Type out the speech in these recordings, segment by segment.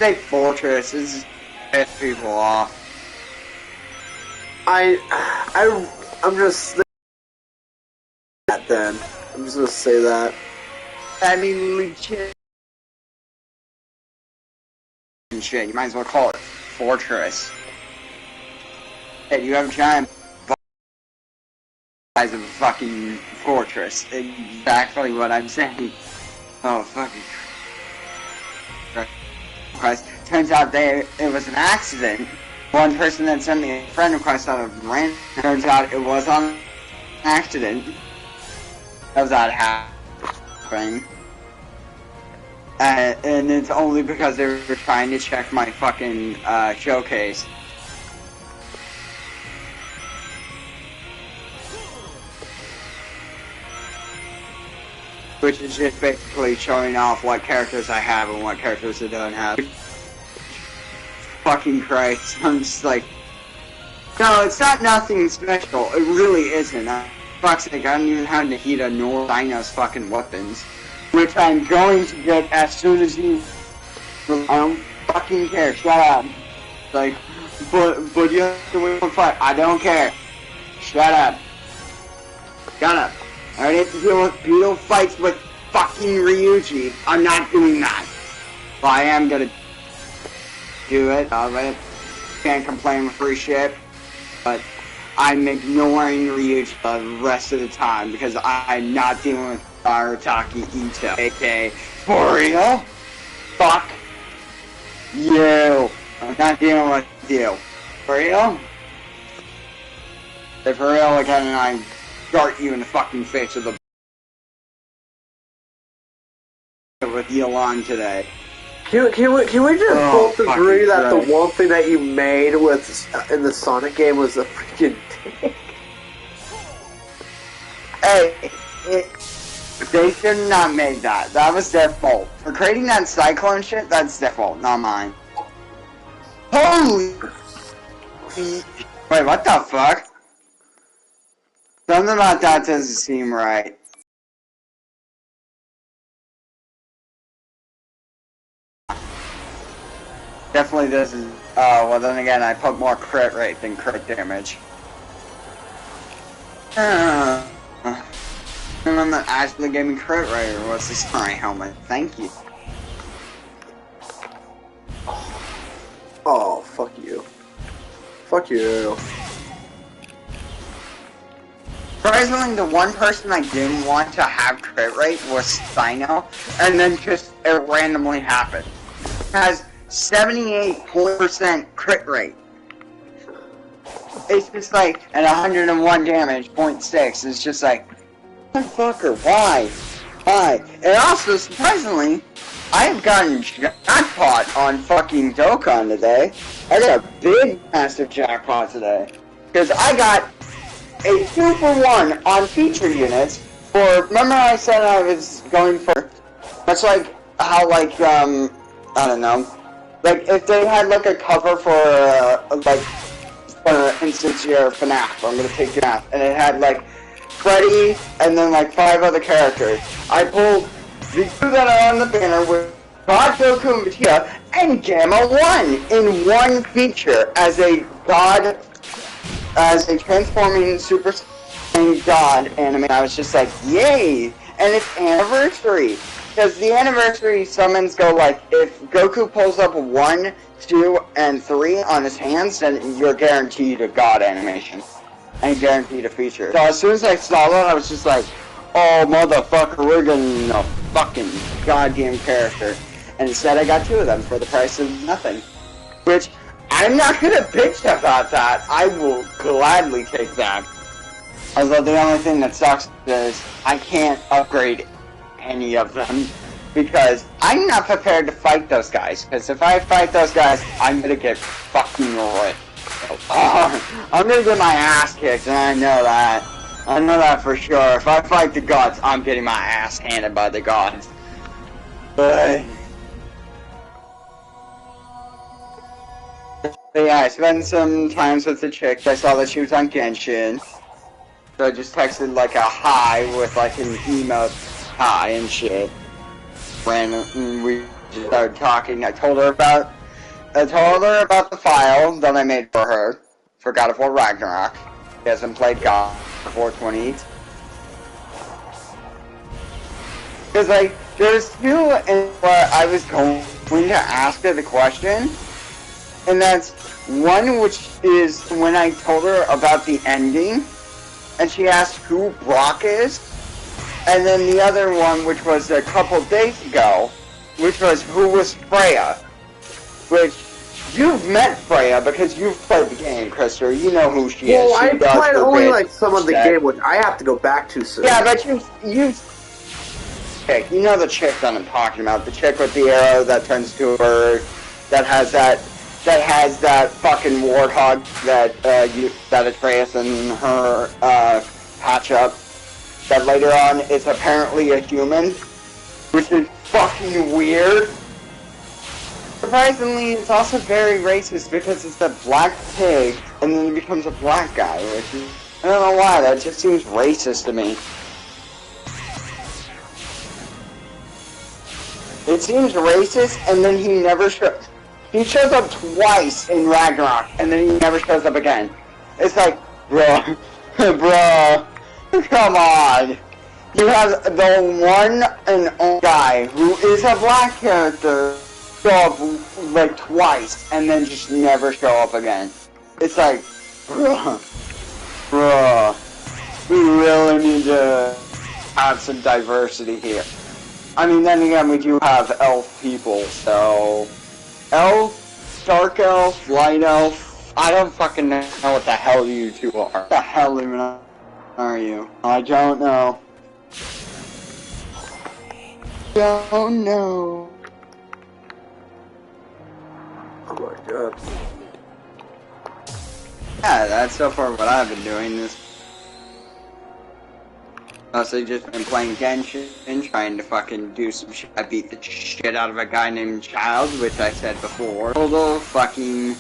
say Fortress is piss people off. I'm just that then. I'm just gonna say that. I mean, legit shit. You might as well call it Fortress. Hey, you have a giant size of a fucking fortress. Exactly what I'm saying. Oh, fucking Christ. Turns out it was an accident. One person that sent me a friend request out of random. Turns out it was on accident. That was out happening. And it's only because they were trying to check my fucking showcase. Which is just basically showing off what characters I have and what characters I don't have. Fucking Christ, I'm just like... No, it's not nothing special. It really isn't. Fuck's sake, I don't even have Nahida nor Dino's fucking weapons. Which I'm going to get as soon as you... I don't fucking care, shut up. Like, but you have to win one fight. I don't care. Shut up. Shut up. I already have to deal with beautiful fights with fucking Ryuji. I'm not doing that. Well, I am gonna do it. Alright. Can't complain with free shit. But I'm ignoring Ryuji the rest of the time because I'm not dealing with Arataki Ito. A.K.A. For real? Fuck you. I'm not dealing with you. For real? If for real, again, and I dart you in the fucking face with Yelan today. Can we just both agree that the one thing that you made with in the Sonic game was a freaking dick? Hey, they should not have made that. That was their fault. For creating that Cyclone shit, that's their fault, not mine. Holy... Wait, what the fuck? Something about that doesn't seem right. Definitely doesn't. Oh, well then again, I put more crit rate than crit damage. And I'm not actually giving crit rate, or what's this my helmet? Thank you. Oh, fuck you. Fuck you. Surprisingly, the one person I didn't want to have crit rate was Sino, and then just it randomly happened. Has 78% crit rate. It's just like, at 101 damage, 0.6, it's just like, motherfucker, why? Why? And also, surprisingly, I have gotten jackpot on fucking Dokkan today. I got a big, massive jackpot today. Because I got a 2-for-1 on feature units for, remember I said I was going for, that's like, how like, I don't know, like, if they had, like, a cover for, like, for instance, your FNAF, I'm gonna take FNAF, and it had, like, Freddy, and then, like, 5 other characters. I pulled the 2 that are on the banner with God, Goku, and Vegeta, and Gamma 1 in one feature as a god, as a transforming Super Saiyan God anime. I was just like, yay! And it's anniversary! Because the anniversary summons go like, if Goku pulls up 1, 2, and 3 on his hands, then you're guaranteed a God animation. And guaranteed a feature. So as soon as I saw that, I was just like, oh motherfucker, we're getting a fucking goddamn character. And instead I got 2 of them for the price of nothing. Which, I'm not gonna bitch about that. I will gladly take that. Although the only thing that sucks is, I can't upgrade any of them, because I'm not prepared to fight those guys, because if I fight those guys, I'm gonna get fucking ripped. I'm gonna get my ass kicked, and I know that. I know that for sure. If I fight the gods, I'm getting my ass handed by the gods. But yeah, I spent some times with the chick. I saw that she was on Genshin. So I just texted like a hi with like an emote hi and shit. Random, we just started talking. I told her about the file that I made for her for God of War Ragnarok. She hasn't played God of War 20. Because, like, there's two in where I was going to ask her the question, and that's one which is when I told her about the ending, and she asked who Brock is, and then the other one, which was a couple days ago, which was who was Freya, which you've met Freya because you've played the game, Krister. You know who she is. Well, I She does played her only bit like some of the check. game, which I have to go back to soon. Yeah, but you chick. You know the chick that I'm talking about. The chick with the arrow that turns to a bird, that has that fucking warthog that that Atreus and her patch up. That later on is apparently a human, which is fucking weird. Surprisingly, it's also very racist because it's a black pig and then he becomes a black guy, which is, I don't know why, that just seems racist to me. It seems racist, and then he never shows. He shows up twice in Ragnarok, and then he never shows up again. It's like, bro, bro, come on. You have the one and only guy who is a black character show up like twice, and then just never show up again. It's like, bruh, we really need to have some diversity here. I mean, then again, we do have elf people, so... Elf, dark elf, light elf, I don't fucking know what the hell you two are. What the hell even are you? I don't know. Don't know. Oh my god. Yeah, that's so far what I've been doing this. Mostly just been playing Genshin and trying to fucking do some shit. I beat the shit out of a guy named Child, which I said before. Total fucking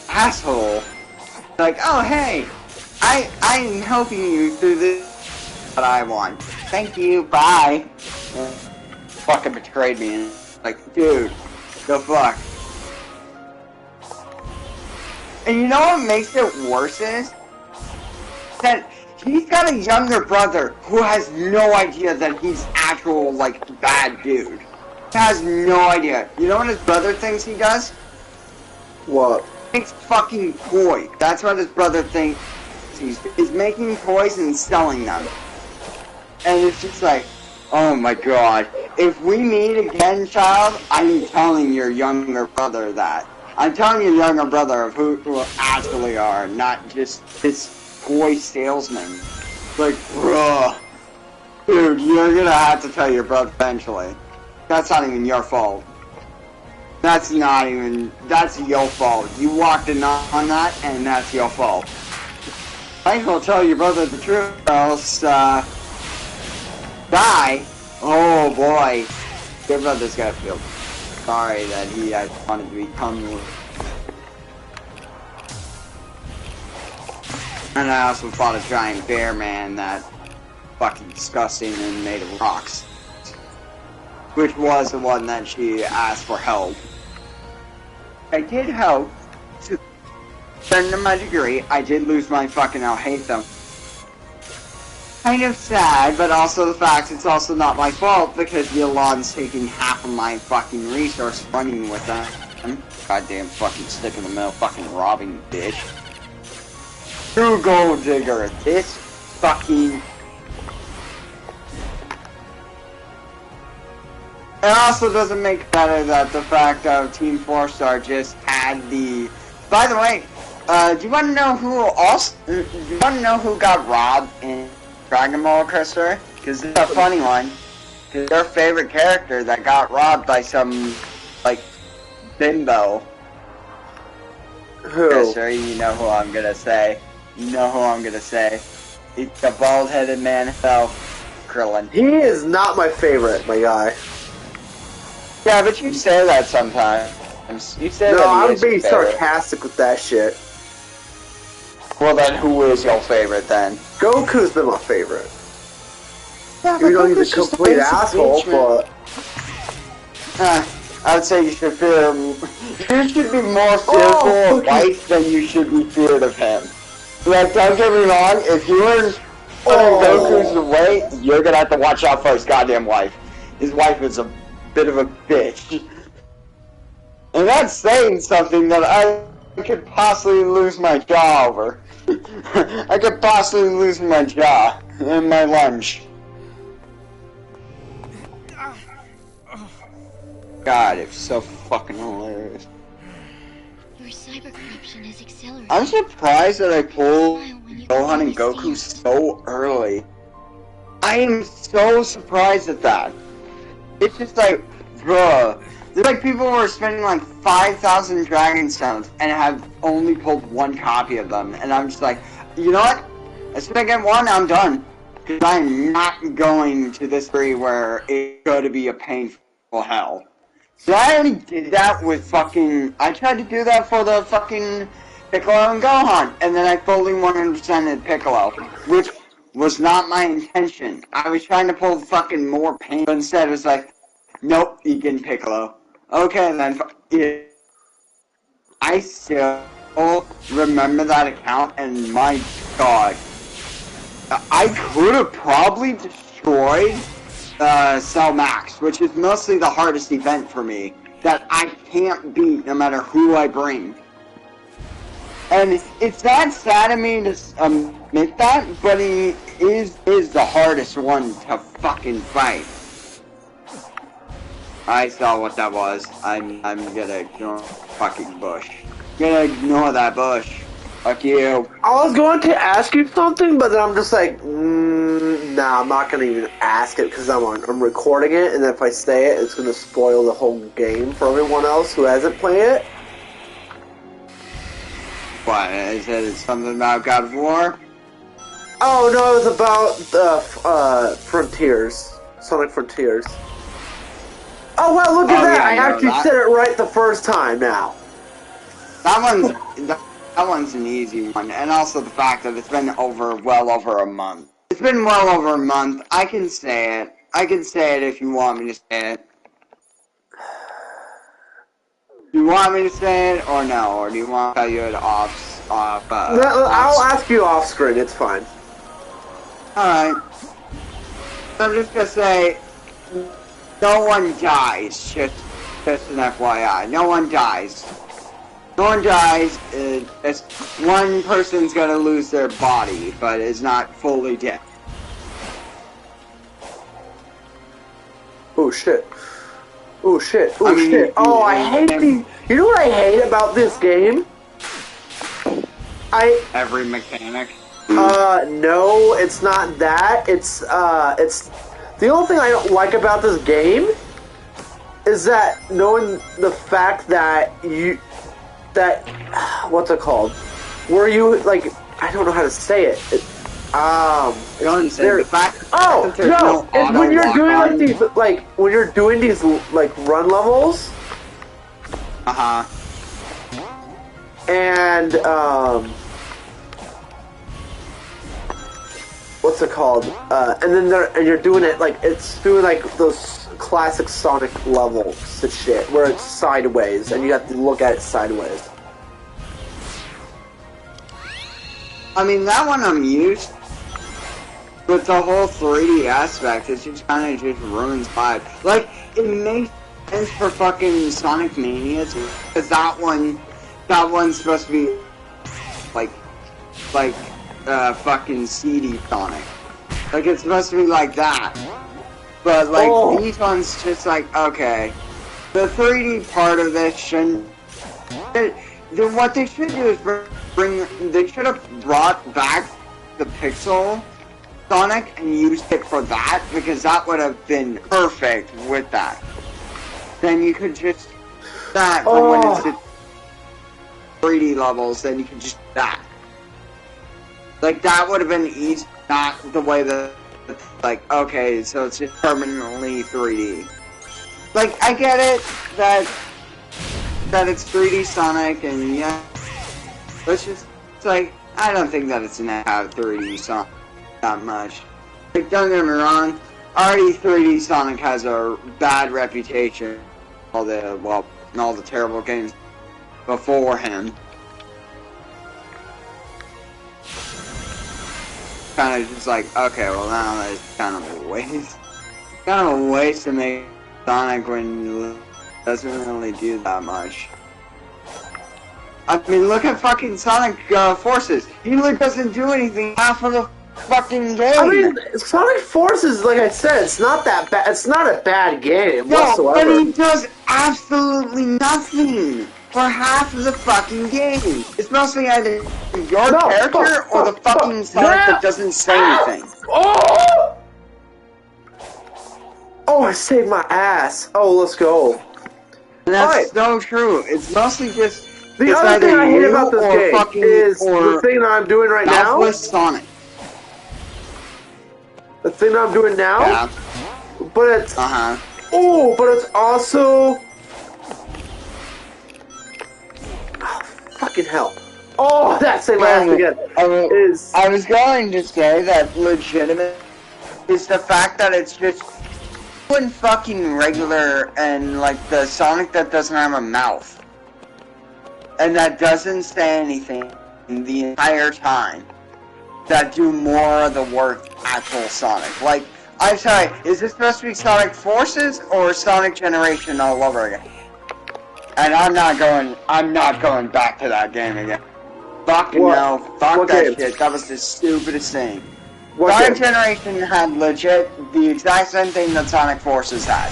asshole. Like, oh hey, I'm helping you through this what I want. Thank you, bye. And fucking betrayed me. Like, dude, go fuck. And you know what makes it worse is that he's got a younger brother who has no idea that he's actual, like, bad dude. He has no idea. You know what his brother thinks he does? What? He makes fucking toys. That's what his brother thinks. He's making toys and selling them. And it's just like, oh my god. If we meet again, Child, I'm telling your younger brother that. I'm telling your younger brother of who actually are, not just this toy salesman. Like, bruh. Dude, you're gonna have to tell your brother eventually. That's not even your fault. That's your fault. You walked in on that, and that's your fault. Might as well tell your brother the truth, or else, die. Oh boy. Your brother's gotta feel sorry that he wanted to become you. And I also fought a giant bear man that fucking disgusting and made of rocks. Which was the one that she asked for help. I did help to a certain amount degree. I did lose my fucking Alhaitham. Kind of sad, but also the fact it's also not my fault because Yolan's taking half of my fucking resource running with them. Goddamn fucking stick in the middle, fucking robbing bitch. True gold digger, this fucking... It also doesn't make it better that the fact of Team 4-Star just had the... By the way, do you want to know who else... Do you want to know who got robbed in Dragon Ball, Krister? Because it's a funny one. Because their favorite character that got robbed by some, like, bimbo. Who? Krister, you know who I'm gonna say. You know who I'm gonna say. It's the bald-headed man himself, Krillin. He is not my favorite, my guy. Yeah, but you say that sometimes. You say No, that he I'm is your being favorite. sarcastic with that shit. Well then, who is your favorite then? Goku's been my favorite. Yeah, Even though he's a complete asshole, but... I would say you should fear. You should be more fearful of wife than you should be feared of him. Like, don't get me wrong. If you were Goku's way, you're gonna have to watch out for his goddamn wife. His wife is a bit of a bitch, and that's saying something that I could possibly lose my jaw over. I could possibly lose my jaw and my lunch. God, it's so fucking hilarious. Your cyber corruption is accelerating. I'm surprised that I pulled Gohan and Goku so early. I am so surprised at that. It's just like, bruh. There's like people who are spending like 5,000 Dragon Stones and have only pulled one copy of them. And I'm just like, you know what? As soon as I get one, I'm done. Because I'm not going to this degree where it's going to be a painful hell. So I already did that with fucking... I tried to do that for the fucking Piccolo and Gohan. And then I fully 100%ed Piccolo. Which was not my intention. I was trying to pull fucking more pain. But instead it was like, nope, you get Piccolo. Okay, then. Yeah. I still remember that account, and my god. I could have probably destroyed Cell Max, which is mostly the hardest event for me, that I can't beat no matter who I bring. And it's not sad of me to admit that, but he is the hardest one to fucking fight. I saw what that was. I'm gonna ignore fucking bush. Gonna ignore that bush. Fuck you. I was going to ask you something, but then I'm just like, nah, I'm not gonna even ask it because I'm recording it, and if I say it, it's gonna spoil the whole game for everyone else who hasn't played it. What, is it something about God of War? Oh no, it was about Frontiers. Sonic Frontiers. Oh wow, look at that! Yeah, I actually said it right the first time now. That one's an easy one, and also the fact that it's been well over a month. It's been well over a month. I can say it. I can say it if you want me to say it. Do you want me to say it or no? Or do you want to tell you it off? I'll ask you off screen. It's fine. All right. So I'm just gonna say, no one dies. Just an FYI. No one dies. No one dies. It's one person's gonna lose their body, but is not fully dead. Oh shit. Oh shit. Oh shit. Oh, I hate these. You know what I hate about this game? Every mechanic. No, it's not that. It's the only thing I don't like about this game is that knowing the fact that what's it called? Where you, like, I don't know how to say it. You don't understand the fact. Oh no! It's when you're doing like these, when you're doing these like run levels. And what's it called? And then you're doing it like it's doing like those classic Sonic levels and shit where it's sideways and you have to look at it sideways. I mean, that one I'm used. But the whole 3D aspect, it just kind of just ruins vibe. Like, it makes sense for fucking Sonic Mania, because that one's supposed to be like fucking CD Sonic. Like, it's supposed to be like that. But like these ones, just like, okay, the 3D part of this shouldn't. What they should do is they should have brought back the pixel Sonic and used it for that, because that would have been perfect with that. Then you could just that for when it's the 3D levels, then you could just that. Like, that would have been easy, not the way that, like, okay, so it's just permanently 3D. Like, I get it that it's 3D Sonic, and yeah, but it's like, I don't think that it's an 3D Sonic that much. Like, don't get me wrong, already 3D Sonic has a bad reputation all the terrible games beforehand. Kind of just like, okay, well now that's kind of a waste. Kind of a waste to make Sonic when it doesn't really do that much. I mean, look at fucking Sonic Forces. He really doesn't do anything half of the fucking game. I mean, Sonic Forces, like I said, it's not that bad. It's not a bad game No, whatsoever. but he does absolutely nothing for half of the fucking game. It's mostly either your character or the fucking Sonic that doesn't say anything. Oh! Oh, I saved my ass. Oh, let's go. And that's so true. It's mostly just the other thing I hate about this game is the thing that I'm doing right now. Sonic. The thing that I'm doing now. Yeah. But it's oh, but it's also fucking hell. Oh, that same ass again. I was going to say that legitimate is the fact that it's just fucking regular and like the Sonic that doesn't have a mouth and that doesn't say anything the entire time that do more of the work than actual Sonic. Like, I'm sorry, is this supposed to be Sonic Forces or Sonic Generation all over again? And I'm not going back to that game again. Fucking no, fuck that shit. That was the stupidest thing. Sonic Generation had legit the exact same thing that Sonic Forces had.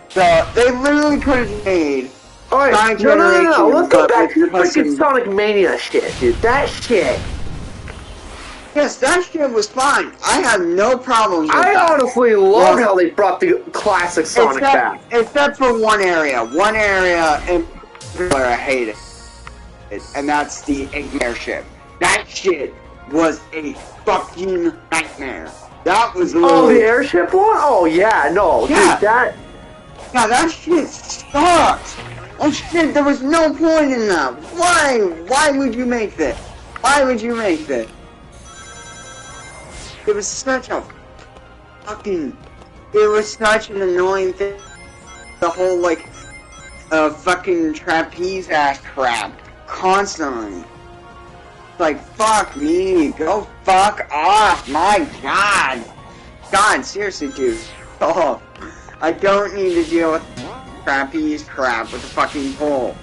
So they literally could have made Sonic Generation. No. Let's go back to the freaking Sonic Mania shit, dude. That shit. Yes, that shit was fine. I had no problems with that. I honestly love how they brought the classic Sonic back. Except for one area. One area in particular I hated. And that's the airship. That shit was a fucking nightmare. That was the airship one? Oh yeah, no, yeah. Dude, that. Yeah, that shit sucked. Oh shit, there was no point in that. Why? Why would you make this? Why would you make this? It was such a fucking. It was such an annoying thing. The whole like, fucking trapeze ass crap constantly. Like, fuck me, go fuck off, my god. God, seriously, dude. Oh, I don't need to deal with trapeze crap with a fucking pole.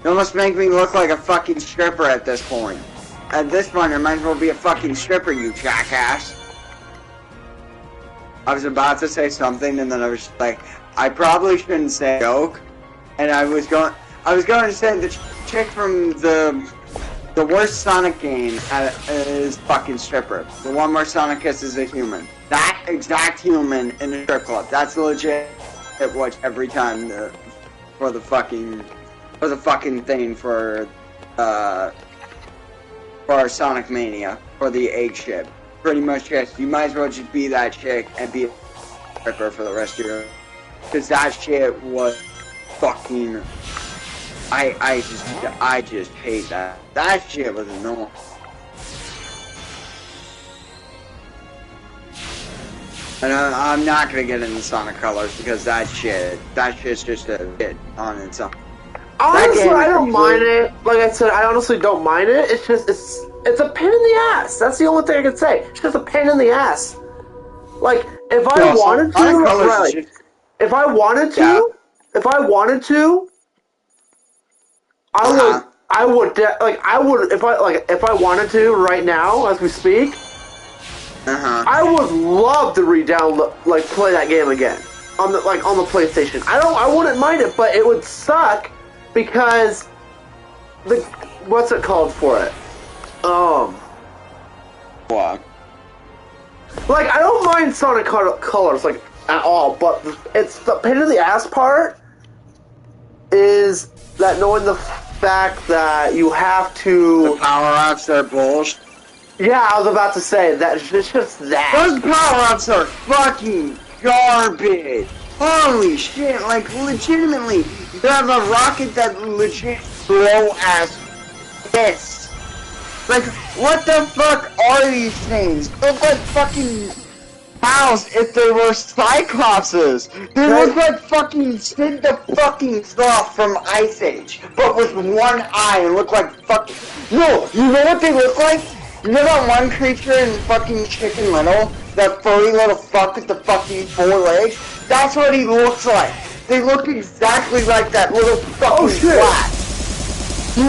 You almost make me look like a fucking stripper at this point. At this point, I might as well be a fucking stripper, you jackass. I was about to say something, and then I was like, I probably shouldn't say a joke. And I was going to say the chick from the worst Sonic game is fucking stripper. The one where Sonic kisses a human. That exact human in a strip club. That's legit. It watch every time for the fucking thing for Sonic Mania for the egg ship. Pretty much, yes. You might as well just be that chick and be a stripper for the rest of your. Because that shit was fucking. I just hate that. That shit was annoying. And I'm not gonna get into Sonic Colors because that shit's just a hit on its own. Honestly, I don't mind it. Like I said, I honestly don't mind it. It's just it's a pain in the ass. That's the only thing I can say. It's just a pain in the ass. Like if I wanted to, if I wanted to. I would if I wanted to right now as we speak. I would love to re-download, like play that game again on the PlayStation. I wouldn't mind it, but it would suck because what's it called for it? What? Like I don't mind Sonic Colors like at all, but it's the pain in the ass part is that knowing the fact that you have to... The power-ups are bullshit. Yeah, I was about to say, that it's just that. Those power-ups are fucking garbage. Holy shit, like, legitimately, you have a rocket that legit blow-ass fists. Like, what the fuck are these things? They're like fucking cows if they were Cyclopses. They look like fucking Sid the fucking Sloth from Ice Age, but with one eye and look like fucking. No, you know what they look like? You know that one creature in fucking Chicken Little? That furry little fuck with the fucking 4 legs? That's what he looks like. They look exactly like that little fucking flat. You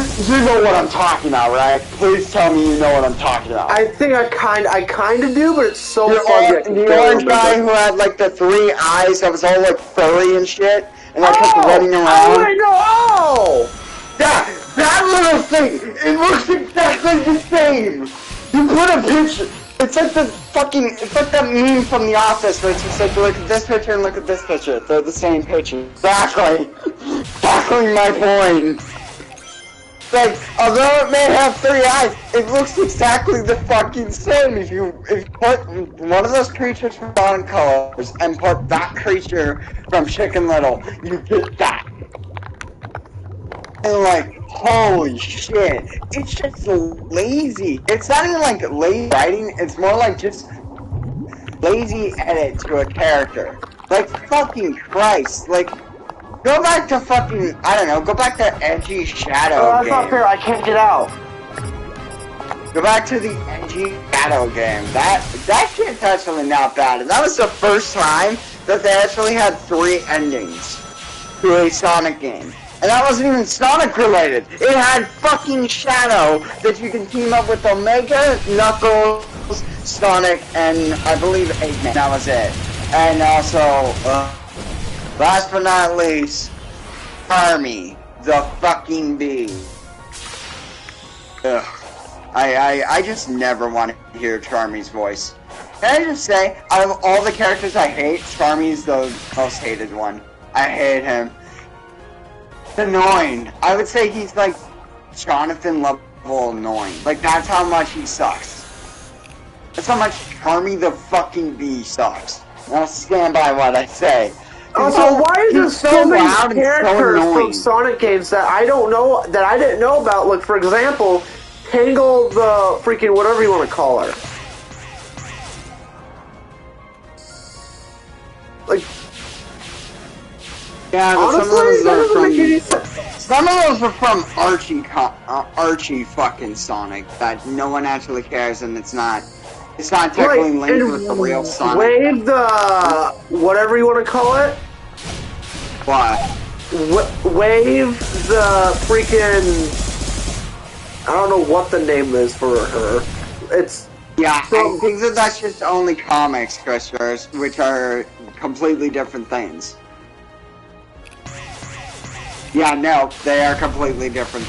know what I'm talking about, right? Please tell me you know what I'm talking about. I think I kind of do, but it's so fuzzy. fun. The orange guy who had like the 3 eyes that was all like furry and shit, and I kept running around. Oh, I know! That little thing, it looks exactly the same. You put a picture. It's like it's like that meme from The Office where it's just like, look at this picture and look at this picture. They're the same picture. Exactly my point. Like, although it may have 3 eyes, it looks exactly the fucking same. If you put one of those creatures from Dawn Colors and put that creature from Chicken Little, you get that. And like, holy shit, it's just lazy. It's not even like lazy writing, it's more like just lazy edit to a character. Like, fucking Christ, like, go back to fucking, I don't know, go back to Edgy Shadow Oh, that's game. not fair, I can't get out. Go back to the Edgy Shadow game. That shit's actually not bad. And that was the first time that they actually had 3 endings to a Sonic game. And that wasn't even Sonic related. It had fucking Shadow that you can team up with Omega, Knuckles, Sonic, and I believe Eggman. That was it. And also, last but not least, Army, the fucking bee. Ugh. I just never want to hear Charmy's voice. Can I just say, out of all the characters I hate, Charmy's the most hated one. I hate him. It's annoying. I would say he's like Jonathan level annoying. Like, that's how much he sucks. That's how much Charmy the fucking bee sucks. And I'll stand by what I say. Also, why is there so many loud and characters so from Sonic games that I don't know, that I didn't know about? Like, for example, Tangle the freaking whatever you want to call her. Like, yeah, honestly, that doesn't make any sense. Some of those were from Archie fucking Sonic that no one actually cares, and it's not technically linked with the real Sonic. Wave the whatever you want to call it. What? Wave the freaking. I don't know what the name is for her. It's yeah. I think that's just only comics, Christopher, which are completely different things. Yeah, no, they are completely different.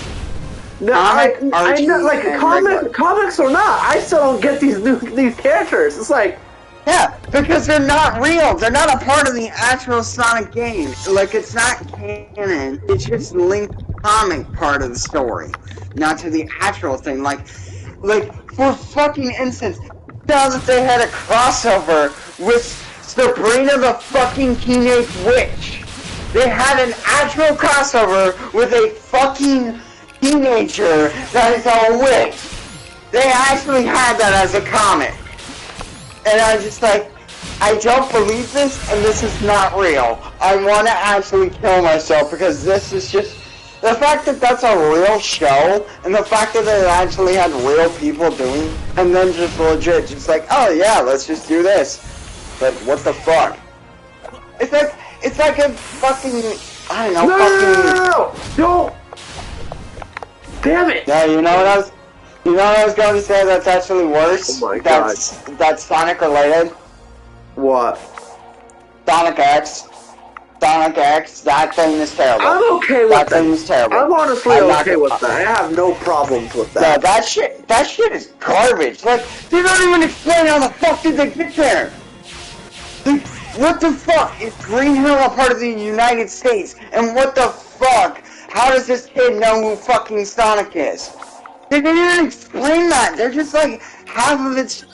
No, Comic, I know, like comics or not, I still don't get these characters. It's like, yeah, because they're not real. They're not a part of the actual Sonic game. Like, it's not canon. It's just linked comic part of the story, not to the actual thing. Like for fucking instance, now that they had a crossover with Sabrina the fucking Teenage Witch. They had an actual crossover with a fucking teenager that is a witch. They actually had that as a comic. And I'm just like, I don't believe this, and this is not real. I want to actually kill myself, because this is just... The fact that that's a real show, and the fact that they actually had real people doing it, and then just legit, just like, oh yeah, let's just do this. Like, what the fuck? It's like a fucking, I don't know, No! Damn it! Yeah, you know what I was going to say that's actually worse? Oh my god. That's Sonic related? What? Sonic X. Sonic X, that thing is terrible. I'm okay with that. That thing is terrible. I'm honestly okay with that. I have no problems with that. Yeah, that shit is garbage. Like, they don't even explain how the fuck did they get there. Like, what the fuck? Is Green Hill a part of the United States? And what the fuck? How does this kid know who fucking Sonic is? They didn't even explain that. They're just like, half of it's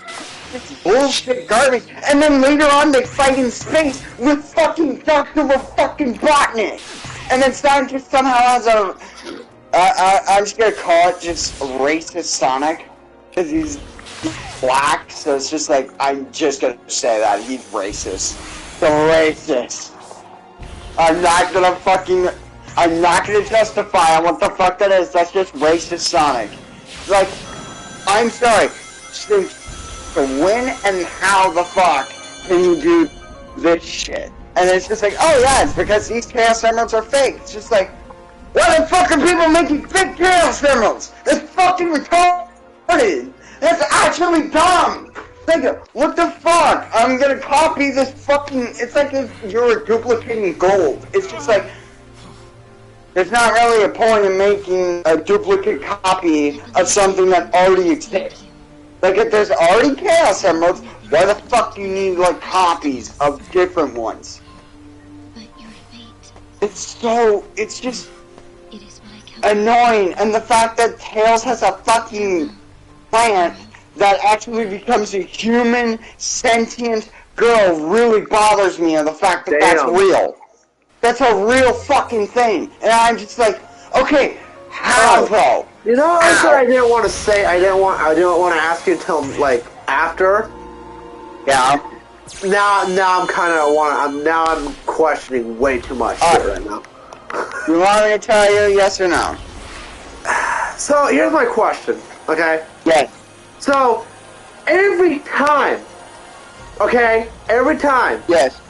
bullshit garbage. And then later on they fight in space with fucking Dr. fucking Robotnik. And then Sonic just somehow has a... I'm just gonna call it just racist Sonic. Because he's black, so it's just like, I'm just gonna say that. He's racist. So racist. I'm not gonna justify on what the fuck that is. That's just racist Sonic. Like, I'm sorry. When and how the fuck can you do this shit? And it's just like, oh yeah, it's because these Chaos Emeralds are fake. It's just like, why the fuck are people making fake Chaos Emeralds? That's fucking retarded. That's actually dumb. Think of, what the fuck? I'm gonna copy this fucking, it's like if you're duplicating gold. It's just like, there's not really a point in making a duplicate copy of something that already exists. Like, if there's already Chaos Emeralds, why the fuck do you need, like, copies of different ones? But your fate, It's just it is what I count. annoying. And the fact that Tails has a fucking plant that actually becomes a human, sentient girl really bothers me, and the fact that that's Damn. real. That's a real fucking thing. And I'm just like, okay, how though? You know, that's what I didn't want to say. I didn't want to ask you until like after. Yeah. Now I'm questioning way too much shit right now. You want me to tell you yes or no? So here's my question. Okay. Yes. So every time, Yes.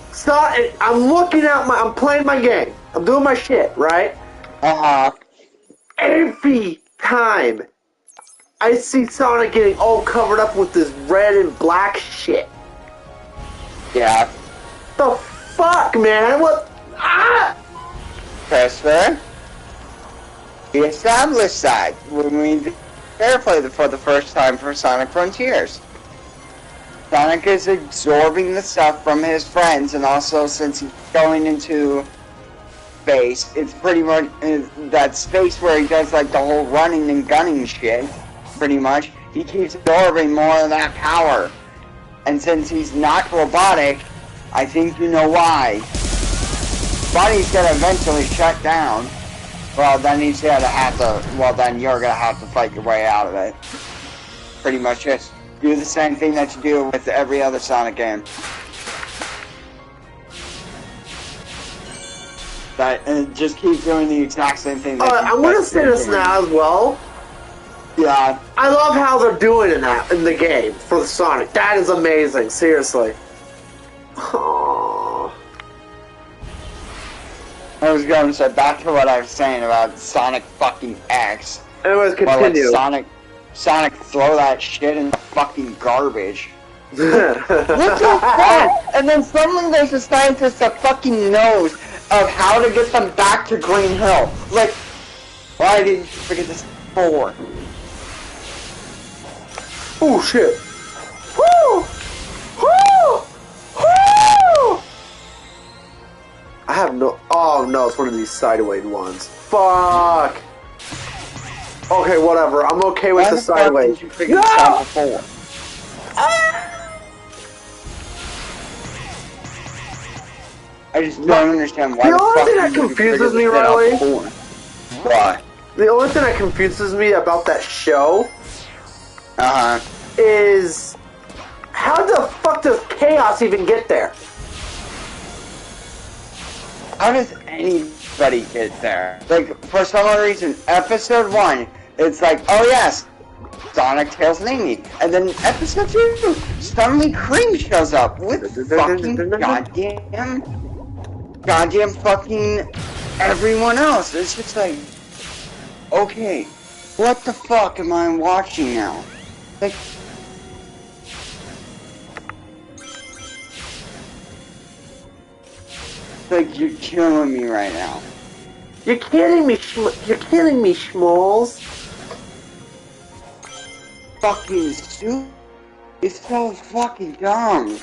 I'm playing my game. I'm doing my shit, right? Every time I see Sonic getting all covered up with this red and black shit. Yeah. The fuck, man? What? Ah! Christopher, we established that when we played for the first time for Sonic Frontiers. Sonic is absorbing the stuff from his friends, and also since he's going into space, it's pretty much that space where he does like the whole running and gunning shit, pretty much. He keeps absorbing more of that power. And since he's not robotic, I think you know why. Body's gonna eventually shut down. Well, then he's gonna have to, well then you're gonna have to fight your way out of it. Pretty much just do the same thing that you do with every other Sonic game. And just keep doing the exact same thing. I'm gonna say this now as well. Yeah. I love how they're doing in the game for the Sonic. That is amazing, seriously. Aww. I was going to say, back to what I was saying about Sonic fucking X. Anyways, Well, continue. like Sonic throw that shit in the fucking garbage. What the fuck? And then suddenly there's a scientist that fucking knows of how to get them back to Green Hill. Like, why didn't you figure this before? Oh shit. Woo! Woo! Woo! I have no. Oh no, it's one of these sideways ones. Fuck. Okay, whatever. I'm okay with Why the the fuck sideways. didn't you figure this out before? I just don't understand why The only fuck thing that didn't you figure confuses me, this shit out Riley- before? Why? The only thing that confuses me about that show is how the fuck does Chaos even get there? How does anybody get there? Like, for some odd reason, episode 1, it's like, oh yes, Sonic, Tails, and Amy. And then episode 2, suddenly Cream shows up with fucking goddamn fucking everyone else. It's just like, okay, what the fuck am I watching now? Like, you're killing me right now. You're kidding me, you're kidding me, Schmoles. Fucking stupid. It's so fucking dumb.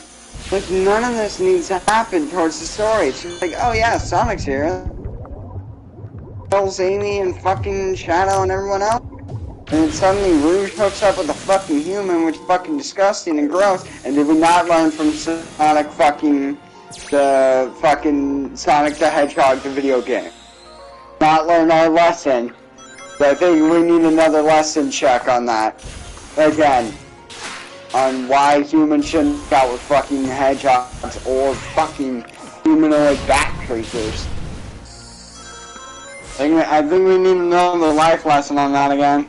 Like, none of this needs to happen towards the story. It's just like, oh yeah, Sonic's here. Tails, Amy, and fucking Shadow and everyone else. And then suddenly Rouge hooks up with a fucking human, which is fucking disgusting and gross. And did we not learn from Sonic the fucking Sonic the Hedgehog, the video game? Not learn our lesson. So I think we need another lesson check on that. Again. on why humans shouldn't go out with fucking hedgehogs or fucking humanoid bat creatures. I think we need to know the life lesson on that again.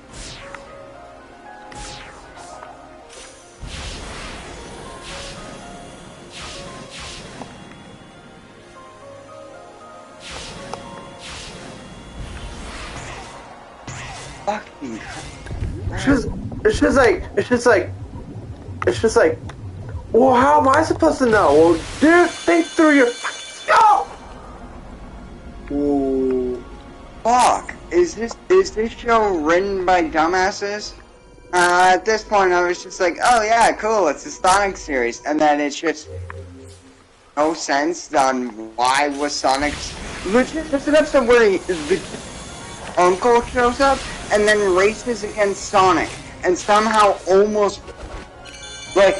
Fucking. It's just like, well, how am I supposed to know? Well, dude, think through your skull. Ooh. Fuck. Is this show written by dumbasses? At this point, I was just like, oh yeah, cool, it's a Sonic series, and then it's just no sense on why was Sonic. Legit, there's an episode where the uncle shows up and then races against Sonic, and somehow almost like.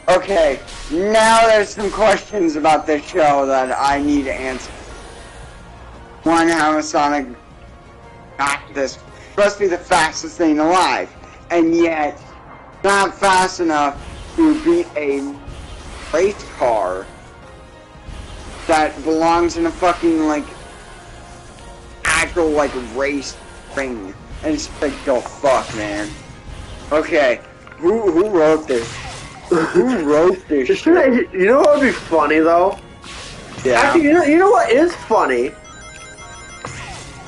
Okay, now there's some questions about this show that I need to answer. One, how is Sonic not this? Supposed to be the fastest thing alive, and yet not fast enough to beat a race car that belongs in a fucking like actual like race ring. And it's like, oh fuck, man. Okay, who wrote this? Who wrote this shit? You know what would be funny though? Yeah. Actually, you know what is funny?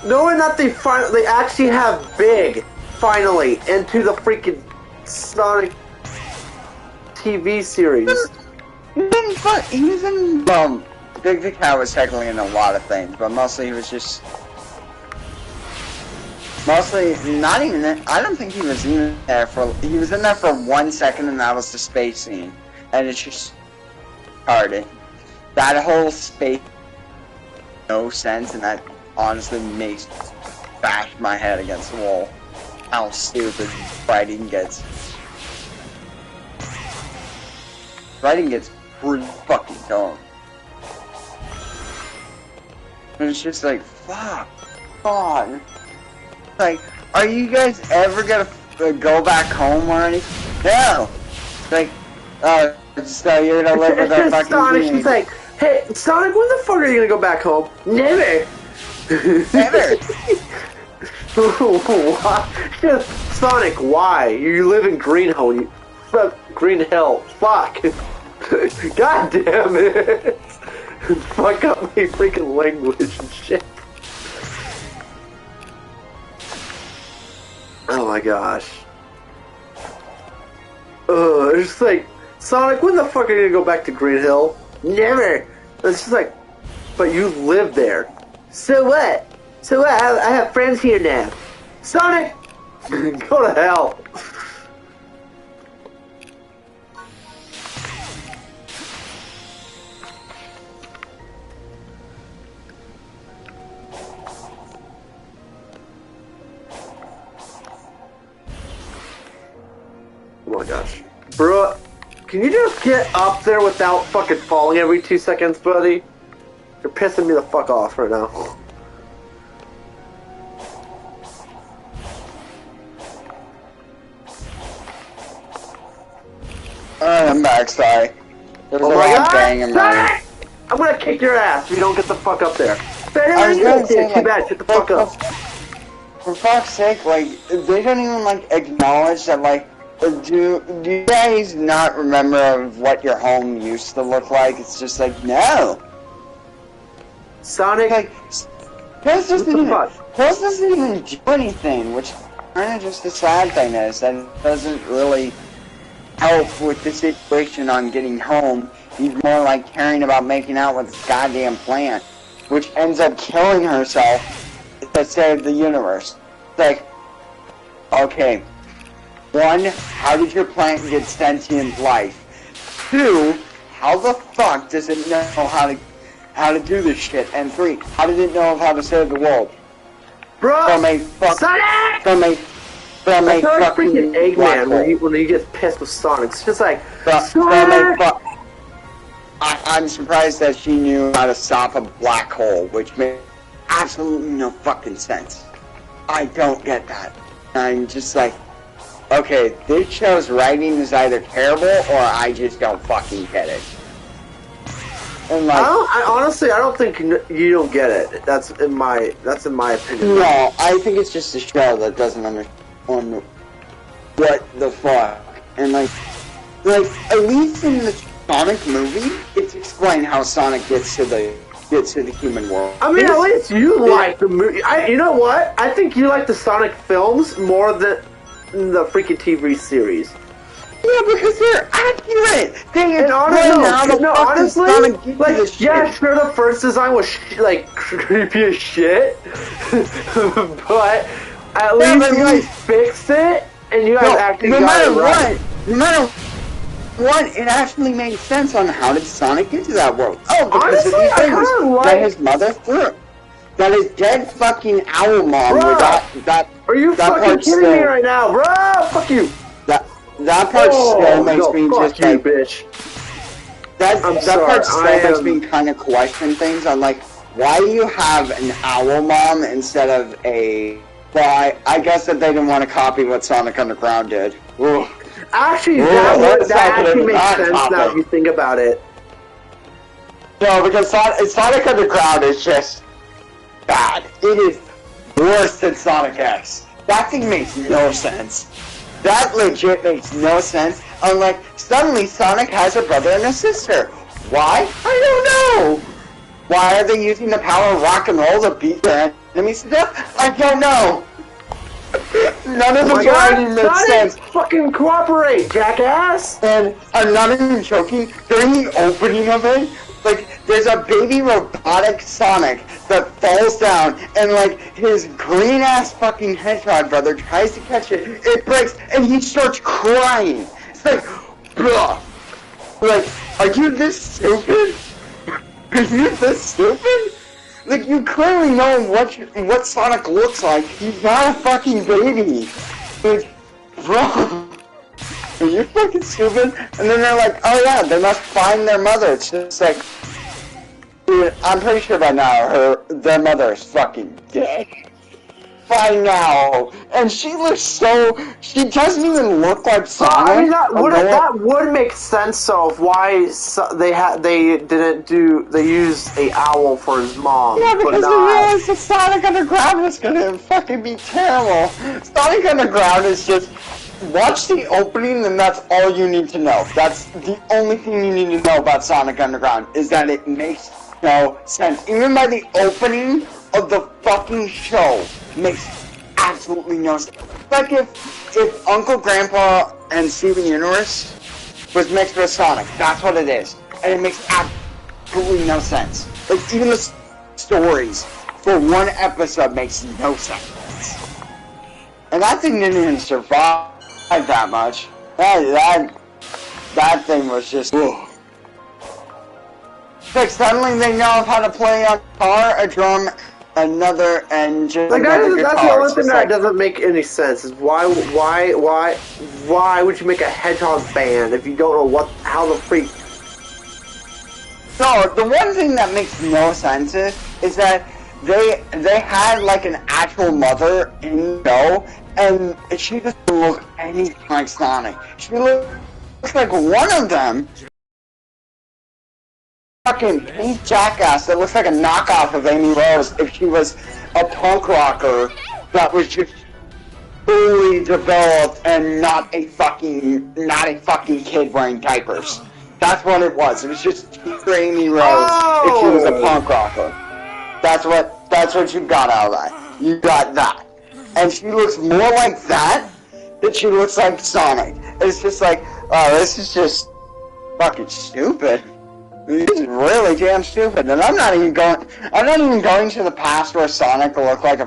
Knowing that they actually have Big finally into the freaking Sonic TV series. He was in Big the Cat was technically in a lot of things, but mostly he was just mostly not even. I don't think he was in there for. He was in there for 1 second, and that was the space scene, and it's just retarded. That whole space no sense, and that honestly makes bash my head against the wall. How stupid writing gets. Writing gets pretty fucking dumb. And it's just like, fuck, God. Like, are you guys ever gonna go back home or anything? No. Like, so you're gonna live with that fucking Sonic, teenager. she's like, hey, Sonic, when the fuck are you gonna go back home? Never. Never. What? Sonic, why? You live in Green Hill. Green Hill. Fuck. God damn it. Fuck up my freaking language and shit. Oh my gosh. It's just like, Sonic, when the fuck are you gonna go back to Green Hill? Never. It's just like, but you live there. So what? So what? I have friends here now. Sonic! Go to hell. Oh my gosh. Bro, can you just get up there without fucking falling every 2 seconds, buddy? You're pissing me the fuck off right now. I'm back, sorry. There was Oh a my lot of god! banging around. Sonic! I'm gonna kick your ass if you don't get the fuck up there. I was gonna say, Too like, bad, get the fuck up. For fuck's sake, like, they don't even, like, acknowledge that, like, do you guys not remember of what your home used to look like? It's just like, no. Sonic, Like, Tails doesn't fuck? even do anything, which kind of just the sad thing is that it doesn't really help with the situation on getting home. He's more like caring about making out with this goddamn plant, which ends up killing herself to save the universe. It's like, okay, one, how did your plant get sentient life? Two, how the fuck does it know how to do this shit? And three, how did it know how to save the world? bro! From a Sonic! from a I feel like fucking freaking black Eggman hole. when he gets pissed with Sonic. It's just like, From a I'm surprised that she knew how to stop a black hole, which made absolutely no fucking sense. I don't get that. I'm just like, okay, this show's writing is either terrible or I just don't fucking get it. And like, honestly, I don't think you don't get it. That's in my opinion. No, I think it's just a show that doesn't understand what the fuck. And like at least in the Sonic movie, it's explained how Sonic gets to the human world. I mean, at least you like the movie. You know what? I think you like the Sonic films more than the freaking TV series. Yeah, because they're accurate. And honestly, like, yeah, sure, the first design was like creepy as shit, but at least you guys fixed it, and you guys actually got it right. No matter what, it actually made sense on how did Sonic get to that world. Oh, because honestly, of these things that his mother threw. That his dead fucking owl mom that. Are you fucking kidding me right now, bro? Fuck you. That part still makes me just you, like, bitch. That part still makes me kind of question things on like, why do you have an owl mom instead of a? Well, I guess that they didn't want to copy what Sonic Underground did. Ooh. Actually, that actually makes sense now if you think about it. No, because Sonic Underground is just bad. It is worse than Sonic X. That thing makes no sense. That legit makes no sense. Unlike, suddenly Sonic has a brother and a sister. Why? I don't know. Why are they using the power of rock and roll to beat their enemies to death? I don't know. None of the writing makes sense. Fucking cooperate, jackass! And I'm not even joking. During the opening of it, like, there's a baby robotic Sonic that falls down, and like his green ass fucking hedgehog brother tries to catch it. It breaks, and he starts crying. It's like, bruh. Like, are you this stupid? Are you this stupid? Like, you clearly know what Sonic looks like. He's not a fucking baby. Like, bro. Are you fucking stupid? And then they're like, oh yeah, they must find their mother. It's just like, dude, I'm pretty sure by now their mother is fucking dead. By now. And she looks she doesn't even look like Sonic. I mean, that would make sense though of why they used a owl for his mom. Yeah, because they realized that Sonic Underground was gonna fucking be terrible. Sonic Underground is just, watch the opening and that's all you need to know. That's the only thing you need to know about Sonic Underground, is that it makes no sense. Even by the opening of the fucking show, makes absolutely no sense. Like if Uncle Grandpa and Steven Universe was mixed with Sonic, that's what it is. And it makes absolutely no sense. Like, even the stories for one episode makes no sense. And that thing didn't even survive that much. That thing was just, ugh. Like, suddenly they know how to play a guitar, a drum, another, and just like, another that's guitar. the only thing that doesn't make any sense, is why would you make a hedgehog band if you don't know how the freak... So, the one thing that makes no sense is that they had like an actual mother in the show, and she doesn't look anything like Sonic. She looks like one of them. Fucking pink jackass that looks like a knockoff of Amy Rose if she was a punk rocker that was just fully developed and not a fucking kid wearing diapers. That's what it was. It was just cheaper Amy Rose if she was a punk rocker. That's what you got out of that. You got that. And she looks more like that than she looks like Sonic. It's just like, oh, this is just fucking stupid. This is really damn stupid. And I'm not even going to the past where Sonic looked like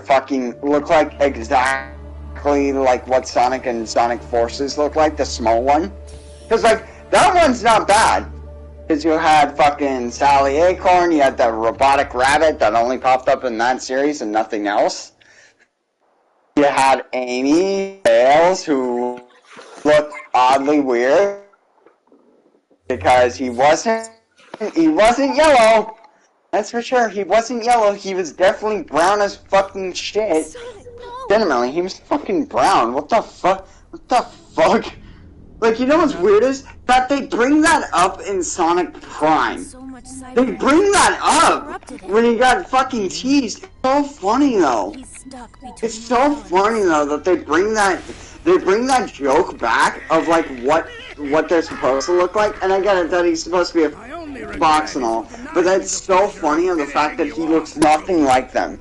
exactly like what Sonic and Sonic Forces look like, the small one. Because, like, that one's not bad. Because you had fucking Sally Acorn, you had the robotic rabbit that only popped up in that series and nothing else. You had Amy Bales, who looked oddly weird. Because he wasn't yellow. That's for sure. He wasn't yellow. He was definitely brown as fucking shit. Legitimately, he was fucking brown. What the fuck? What the fuck? Like, you know what's weird is that they bring that up in Sonic Prime. They bring that up when he got fucking teased. It's so funny though. It's so funny though that they bring that joke back of like what they're supposed to look like. And I get it that he's supposed to be a fox and all, but that's so funny of the fact that he looks nothing like them.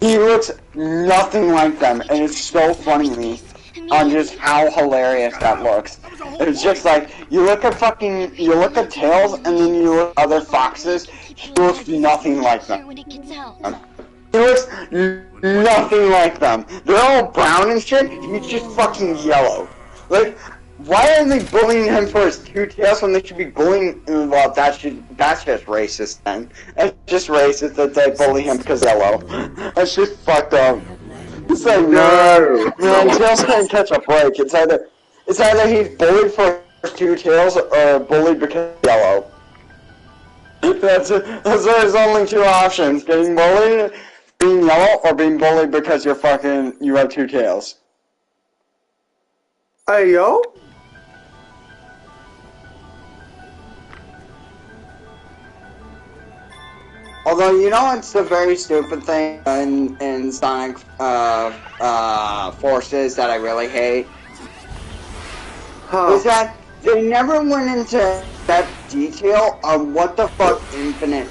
He looks nothing like them, and it's so funny to me on just how hilarious that looks. It's just like, you look at Tails, and then you look at other foxes, he looks nothing like them. He looks nothing like them. They're all brown and shit, he's just fucking yellow. Like, why are they bullying him for his two tails when they should be bullying? Well, that's just racist then. It's just racist that they bully him because yellow. That's just fucked up. It's like, no, Tails can't catch a break. It's either he's bullied for his two tails or bullied because he's yellow. There's only two options: getting bullied, being yellow, or being bullied because you have two tails. Hey yo. Although, you know, it's a very stupid thing in Sonic Forces that I really hate. Is that they never went into that detail of what the fuck Infinite.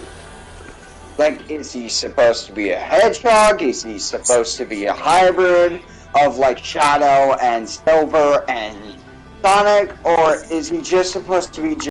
Like, is he supposed to be a hedgehog? Is he supposed to be a hybrid of like Shadow and Silver and Sonic? Or is he just supposed to be